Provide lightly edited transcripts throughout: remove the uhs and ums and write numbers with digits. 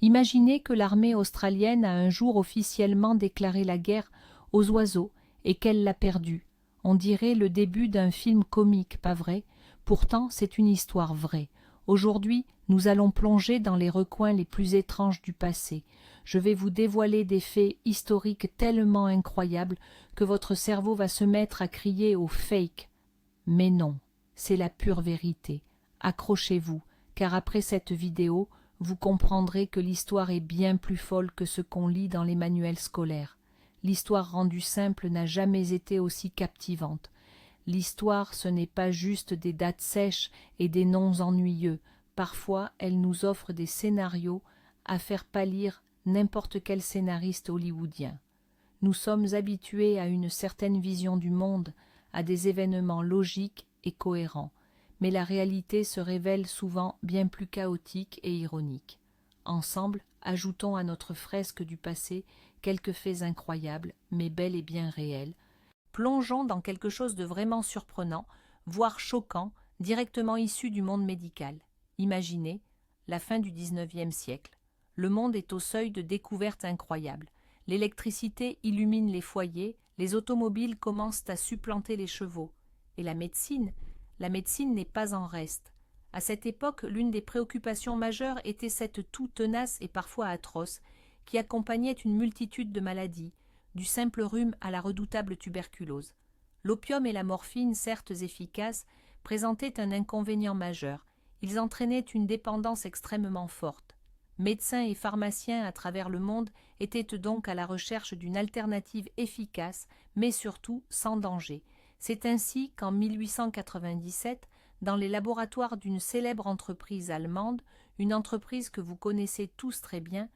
Imaginez que l'armée australienne a un jour officiellement déclaré la guerre aux oiseaux et qu'elle l'a perdue. On dirait le début d'un film comique, pas vrai? Pourtant, c'est une histoire vraie. Aujourd'hui, nous allons plonger dans les recoins les plus étranges du passé. Je vais vous dévoiler des faits historiques tellement incroyables que votre cerveau va se mettre à crier au fake. Mais non, c'est la pure vérité. Accrochez-vous, car après cette vidéo, vous comprendrez que l'histoire est bien plus folle que ce qu'on lit dans les manuels scolaires. L'histoire rendue simple n'a jamais été aussi captivante. L'histoire, ce n'est pas juste des dates sèches et des noms ennuyeux. Parfois, elle nous offre des scénarios à faire pâlir n'importe quel scénariste hollywoodien. Nous sommes habitués à une certaine vision du monde, à des événements logiques et cohérents, mais la réalité se révèle souvent bien plus chaotique et ironique. Ensemble, ajoutons à notre fresque du passé quelques faits incroyables, mais bel et bien réels. Plongeons dans quelque chose de vraiment surprenant, voire choquant, directement issu du monde médical. Imaginez, la fin du XIXe siècle. Le monde est au seuil de découvertes incroyables. L'électricité illumine les foyers, les automobiles commencent à supplanter les chevaux. Et la médecine n'est pas en reste. À cette époque, l'une des préoccupations majeures était cette toux tenace et parfois atroce, qui accompagnait une multitude de maladies, du simple rhume à la redoutable tuberculose. L'opium et la morphine, certes efficaces, présentaient un inconvénient majeur. Ils entraînaient une dépendance extrêmement forte. Médecins et pharmaciens à travers le monde étaient donc à la recherche d'une alternative efficace, mais surtout sans danger. C'est ainsi qu'en 1897, dans les laboratoires d'une célèbre entreprise allemande, une entreprise que vous connaissez tous très bien,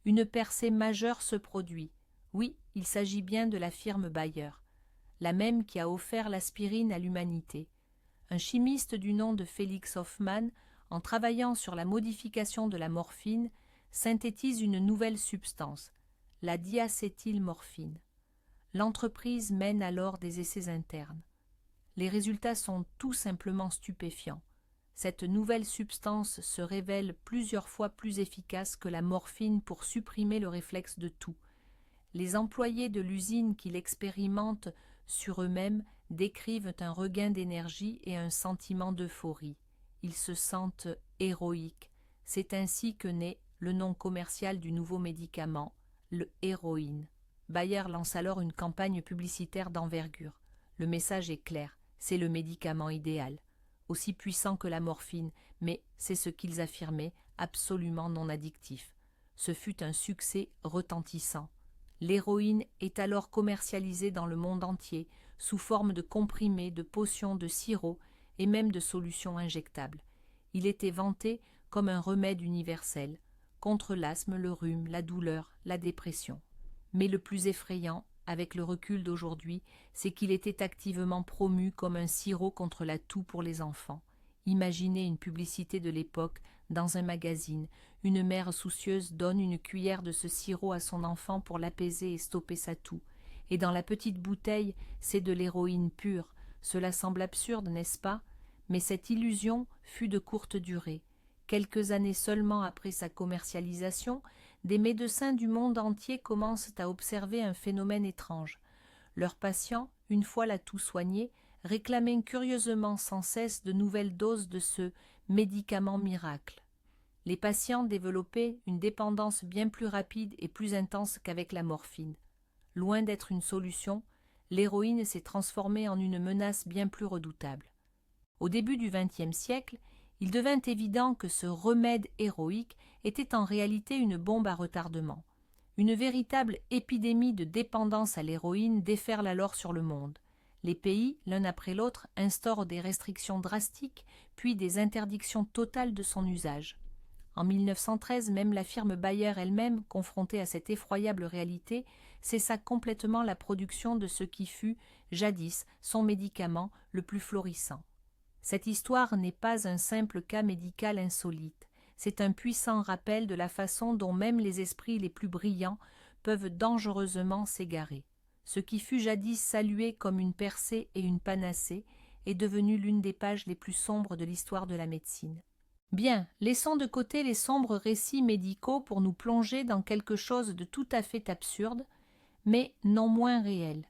une percée majeure se produit. Oui, il s'agit bien de la firme Bayer, la même qui a offert l'aspirine à l'humanité. Un chimiste du nom de Felix Hoffmann, en travaillant sur la modification de la morphine, synthétise une nouvelle substance, la diacétylmorphine. L'entreprise mène alors des essais internes. Les résultats sont tout simplement stupéfiants. Cette nouvelle substance se révèle plusieurs fois plus efficace que la morphine pour supprimer le réflexe de toux. Les employés de l'usine qui l'expérimentent sur eux-mêmes décrivent un regain d'énergie et un sentiment d'euphorie. Ils se sentent héroïques. C'est ainsi que naît le nom commercial du nouveau médicament, le héroïne. Bayer lance alors une campagne publicitaire d'envergure. Le message est clair, c'est le médicament idéal. Aussi puissant que la morphine, mais c'est ce qu'ils affirmaient, absolument non addictif. Ce fut un succès retentissant. L'héroïne est alors commercialisée dans le monde entier sous forme de comprimés, de potions, de sirops et même de solutions injectables. Il était vanté comme un remède universel contre l'asthme, le rhume, la douleur, la dépression. Mais le plus effrayant, avec le recul d'aujourd'hui, c'est qu'il était activement promu comme un sirop contre la toux pour les enfants. Imaginez une publicité de l'époque dans un magazine. Une mère soucieuse donne une cuillère de ce sirop à son enfant pour l'apaiser et stopper sa toux. Et dans la petite bouteille, c'est de l'héroïne pure. Cela semble absurde, n'est-ce pas? Mais cette illusion fut de courte durée. Quelques années seulement après sa commercialisation, des médecins du monde entier commencent à observer un phénomène étrange. Leurs patients, une fois la toux soignée, réclamaient curieusement sans cesse de nouvelles doses de ce médicament miracle. Les patients développaient une dépendance bien plus rapide et plus intense qu'avec la morphine. Loin d'être une solution, l'héroïne s'est transformée en une menace bien plus redoutable. Au début du XXe siècle, il devint évident que ce remède héroïque était en réalité une bombe à retardement. Une véritable épidémie de dépendance à l'héroïne déferle alors sur le monde. Les pays, l'un après l'autre, instaurent des restrictions drastiques, puis des interdictions totales de son usage. En 1913, même la firme Bayer elle-même, confrontée à cette effroyable réalité, cessa complètement la production de ce qui fut, jadis, son médicament le plus florissant. Cette histoire n'est pas un simple cas médical insolite, c'est un puissant rappel de la façon dont même les esprits les plus brillants peuvent dangereusement s'égarer. Ce qui fut jadis salué comme une percée et une panacée est devenu l'une des pages les plus sombres de l'histoire de la médecine. Bien, laissons de côté les sombres récits médicaux pour nous plonger dans quelque chose de tout à fait absurde, mais non moins réel.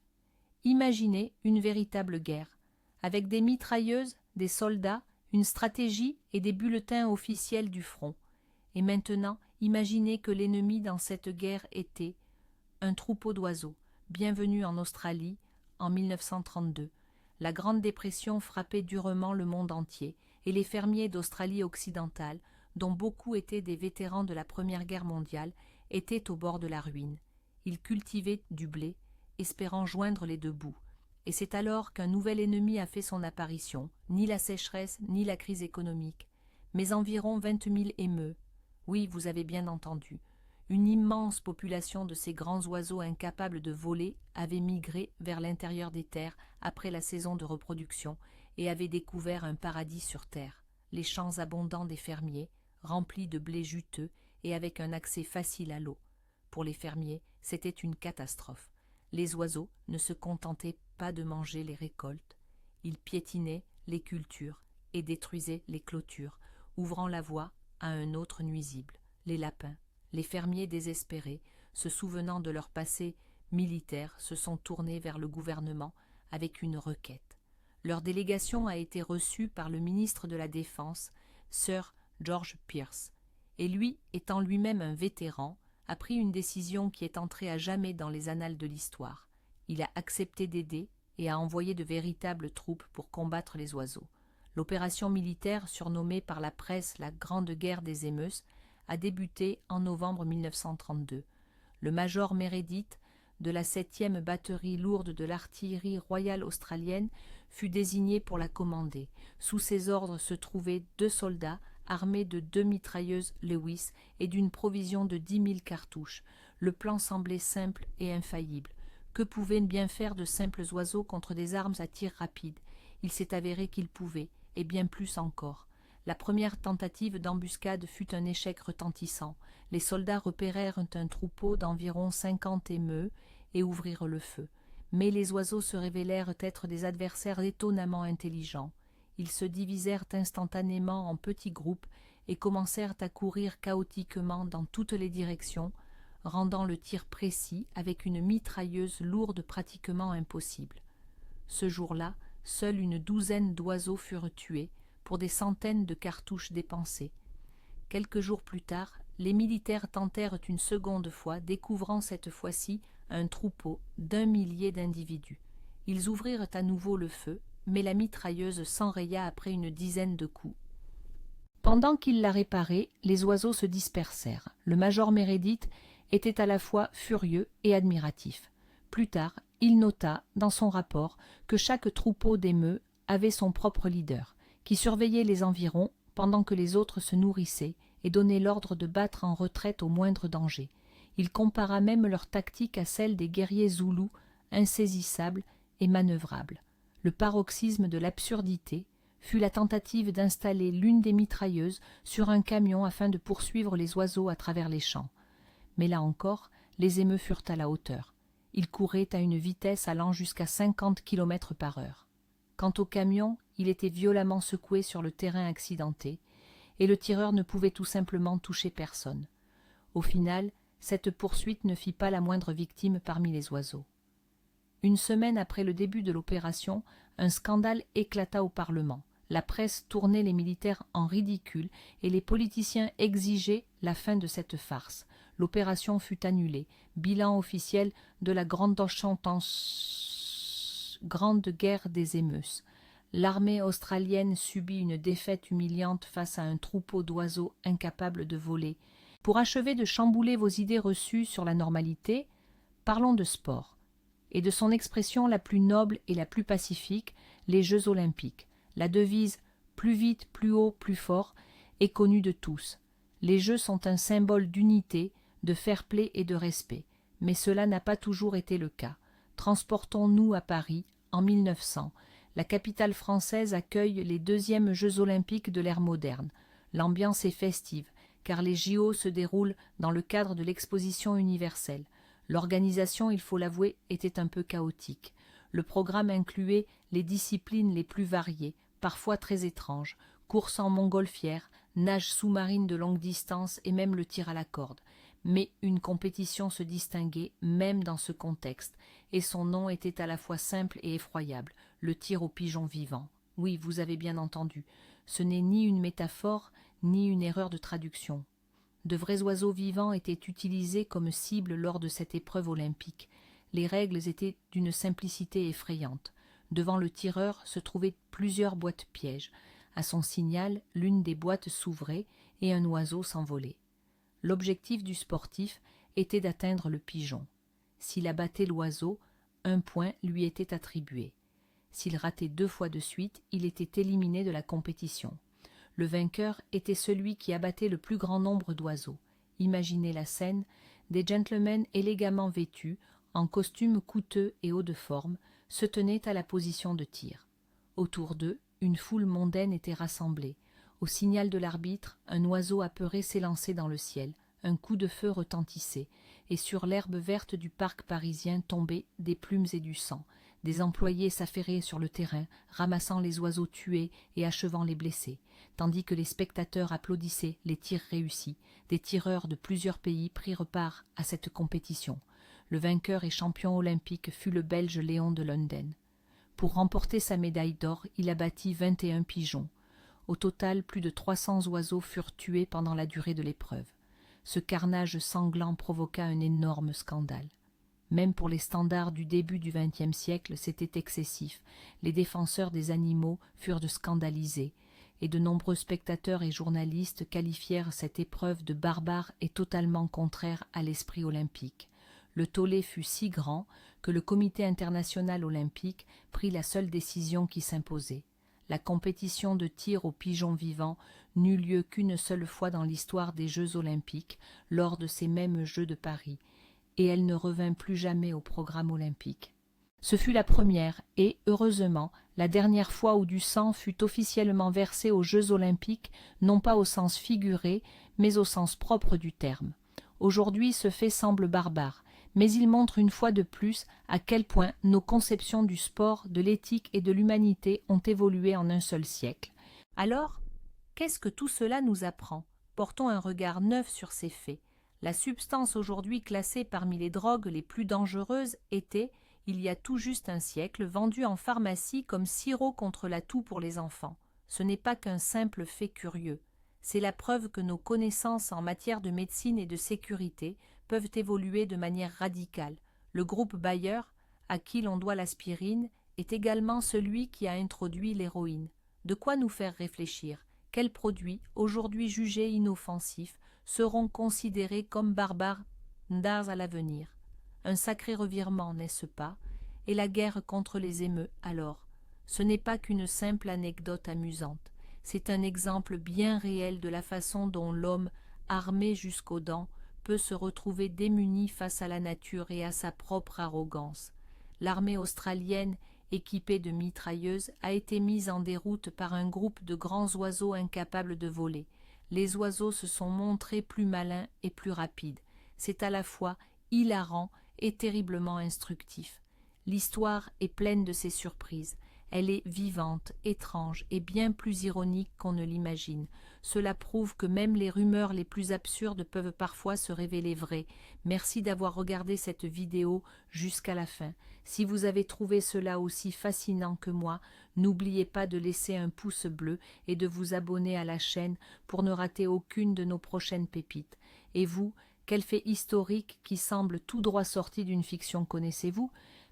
Imaginez une véritable guerre, avec des mitrailleuses, des soldats, une stratégie et des bulletins officiels du front. Et maintenant, imaginez que l'ennemi dans cette guerre était un troupeau d'oiseaux, bienvenu en Australie en 1932. La Grande Dépression frappait durement le monde entier, et les fermiers d'Australie occidentale, dont beaucoup étaient des vétérans de la Première Guerre mondiale, étaient au bord de la ruine. Ils cultivaient du blé, espérant joindre les deux bouts. Et c'est alors qu'un nouvel ennemi a fait son apparition, ni la sécheresse, ni la crise économique, mais environ 20 000 émeux. Oui, vous avez bien entendu. Une immense population de ces grands oiseaux incapables de voler avait migré vers l'intérieur des terres après la saison de reproduction et avait découvert un paradis sur terre, les champs abondants des fermiers, remplis de blé juteux et avec un accès facile à l'eau. Pour les fermiers, c'était une catastrophe. Les oiseaux ne se contentaient pas de manger les récoltes, ils piétinaient les cultures et détruisaient les clôtures, ouvrant la voie à un autre nuisible, les lapins. Les fermiers désespérés, se souvenant de leur passé militaire, se sont tournés vers le gouvernement avec une requête. Leur délégation a été reçue par le ministre de la Défense, Sir George Pearce, et lui, étant lui-même un vétéran, a pris une décision qui est entrée à jamais dans les annales de l'histoire. Il a accepté d'aider et a envoyé de véritables troupes pour combattre les oiseaux. L'opération militaire, surnommée par la presse la Grande Guerre des émeus, a débuté en novembre 1932. Le major Meredith de la 7e batterie lourde de l'artillerie royale australienne fut désigné pour la commander. Sous ses ordres se trouvaient 2 soldats armés de 2 mitrailleuses Lewis et d'une provision de 10 000 cartouches. Le plan semblait simple et infaillible. Que pouvaient bien faire de simples oiseaux contre des armes à tir rapide? Il s'est avéré qu'ils pouvaient, et bien plus encore. La première tentative d'embuscade fut un échec retentissant. Les soldats repérèrent un troupeau d'environ 50 émeux et ouvrirent le feu. Mais les oiseaux se révélèrent être des adversaires étonnamment intelligents. Ils se divisèrent instantanément en petits groupes et commencèrent à courir chaotiquement dans toutes les directions, rendant le tir précis avec une mitrailleuse lourde pratiquement impossible. Ce jour-là, seule une douzaine d'oiseaux furent tués, pour des centaines de cartouches dépensées. Quelques jours plus tard, les militaires tentèrent une seconde fois, découvrant cette fois-ci un troupeau d'1 millier d'individus. Ils ouvrirent à nouveau le feu, mais la mitrailleuse s'enraya après une dizaine de coups. Pendant qu'ils la réparaient, les oiseaux se dispersèrent. Le major Meredith était à la fois furieux et admiratif. Plus tard, il nota, dans son rapport, que chaque troupeau d'émeux avait son propre leader, qui surveillait les environs pendant que les autres se nourrissaient et donnait l'ordre de battre en retraite au moindre danger. Il compara même leur tactique à celle des guerriers zoulous, insaisissables et manœuvrables. Le paroxysme de l'absurdité fut la tentative d'installer l'une des mitrailleuses sur un camion afin de poursuivre les oiseaux à travers les champs. Mais là encore, les émeux furent à la hauteur. Ils couraient à une vitesse allant jusqu'à 50 km/h. Quant au camion, il était violemment secoué sur le terrain accidenté, et le tireur ne pouvait tout simplement toucher personne. Au final, cette poursuite ne fit pas la moindre victime parmi les oiseaux. Une semaine après le début de l'opération, un scandale éclata au Parlement. La presse tournait les militaires en ridicule et les politiciens exigeaient la fin de cette farce. L'opération fut annulée. Bilan officiel de la Grande Guerre des émeus. L'armée australienne subit une défaite humiliante face à un troupeau d'oiseaux incapables de voler. Pour achever de chambouler vos idées reçues sur la normalité, parlons de sport, et de son expression la plus noble et la plus pacifique, les Jeux olympiques. La devise « plus vite, plus haut, plus fort » est connue de tous. Les Jeux sont un symbole d'unité, de fair-play et de respect, mais cela n'a pas toujours été le cas. Transportons-nous à Paris, en 1900. La capitale française accueille les 2e Jeux olympiques de l'ère moderne. L'ambiance est festive, car les JO se déroulent dans le cadre de l'exposition universelle. L'organisation, il faut l'avouer, était un peu chaotique. Le programme incluait les disciplines les plus variées, parfois très étranges, courses en montgolfière, nage sous-marine de longue distance et même le tir à la corde. Mais une compétition se distinguait même dans ce contexte, et son nom était à la fois simple et effroyable, le tir au pigeon vivant. Oui, vous avez bien entendu, ce n'est ni une métaphore, ni une erreur de traduction. De vrais oiseaux vivants étaient utilisés comme cible lors de cette épreuve olympique. Les règles étaient d'une simplicité effrayante. Devant le tireur se trouvaient plusieurs boîtes pièges. À son signal, l'une des boîtes s'ouvrait et un oiseau s'envolait. L'objectif du sportif était d'atteindre le pigeon. S'il abattait l'oiseau, un point lui était attribué. S'il ratait 2 fois de suite, il était éliminé de la compétition. Le vainqueur était celui qui abattait le plus grand nombre d'oiseaux. Imaginez la scène, des gentlemen élégamment vêtus, en costumes coûteux et haut de forme, se tenaient à la position de tir. Autour d'eux, une foule mondaine était rassemblée. Au signal de l'arbitre, un oiseau apeuré s'élançait dans le ciel, un coup de feu retentissait, et sur l'herbe verte du parc parisien tombaient des plumes et du sang. Des employés s'affairaient sur le terrain, ramassant les oiseaux tués et achevant les blessés, tandis que les spectateurs applaudissaient les tirs réussis. Des tireurs de plusieurs pays prirent part à cette compétition. Le vainqueur et champion olympique fut le Belge Léon de Lunden. Pour remporter sa médaille d'or, il abattit 21 pigeons. Au total, plus de 300 oiseaux furent tués pendant la durée de l'épreuve. Ce carnage sanglant provoqua un énorme scandale. Même pour les standards du début du XXe siècle, c'était excessif. Les défenseurs des animaux furent scandalisés, et de nombreux spectateurs et journalistes qualifièrent cette épreuve de barbare et totalement contraire à l'esprit olympique. Le tollé fut si grand que le Comité international olympique prit la seule décision qui s'imposait. La compétition de tir au pigeon vivant n'eut lieu qu'une seule fois dans l'histoire des Jeux olympiques, lors de ces mêmes Jeux de Paris, et elle ne revint plus jamais au programme olympique. Ce fut la première et, heureusement, la dernière fois où du sang fut officiellement versé aux Jeux olympiques, non pas au sens figuré, mais au sens propre du terme. Aujourd'hui, ce fait semble barbare, mais il montre une fois de plus à quel point nos conceptions du sport, de l'éthique et de l'humanité ont évolué en un seul siècle. Alors, qu'est-ce que tout cela nous apprend? Portons un regard neuf sur ces faits. La substance aujourd'hui classée parmi les drogues les plus dangereuses était, il y a tout juste un siècle, vendue en pharmacie comme sirop contre la toux pour les enfants. Ce n'est pas qu'un simple fait curieux. C'est la preuve que nos connaissances en matière de médecine et de sécurité peuvent évoluer de manière radicale. Le groupe Bayer, à qui l'on doit l'aspirine, est également celui qui a introduit l'héroïne. De quoi nous faire réfléchir? Quels produits, aujourd'hui jugés inoffensifs, seront considérés comme barbares à l'avenir? Un sacré revirement, n'est-ce pas? Et la guerre contre les émeutes, alors? Ce n'est pas qu'une simple anecdote amusante. C'est un exemple bien réel de la façon dont l'homme, armé jusqu'aux dents, peut se retrouver démuni face à la nature et à sa propre arrogance. L'armée australienne, équipée de mitrailleuses, a été mise en déroute par un groupe de grands oiseaux incapables de voler. Les oiseaux se sont montrés plus malins et plus rapides. C'est à la fois hilarant et terriblement instructif. L'histoire est pleine de ces surprises. Elle est vivante, étrange et bien plus ironique qu'on ne l'imagine. Cela prouve que même les rumeurs les plus absurdes peuvent parfois se révéler vraies. Merci d'avoir regardé cette vidéo jusqu'à la fin. Si vous avez trouvé cela aussi fascinant que moi, n'oubliez pas de laisser un pouce bleu et de vous abonner à la chaîne pour ne rater aucune de nos prochaines pépites. Et vous, quel fait historique qui semble tout droit sorti d'une fiction connaissez-vous?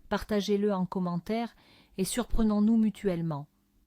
Partagez-le en commentaire et surprenons-nous mutuellement.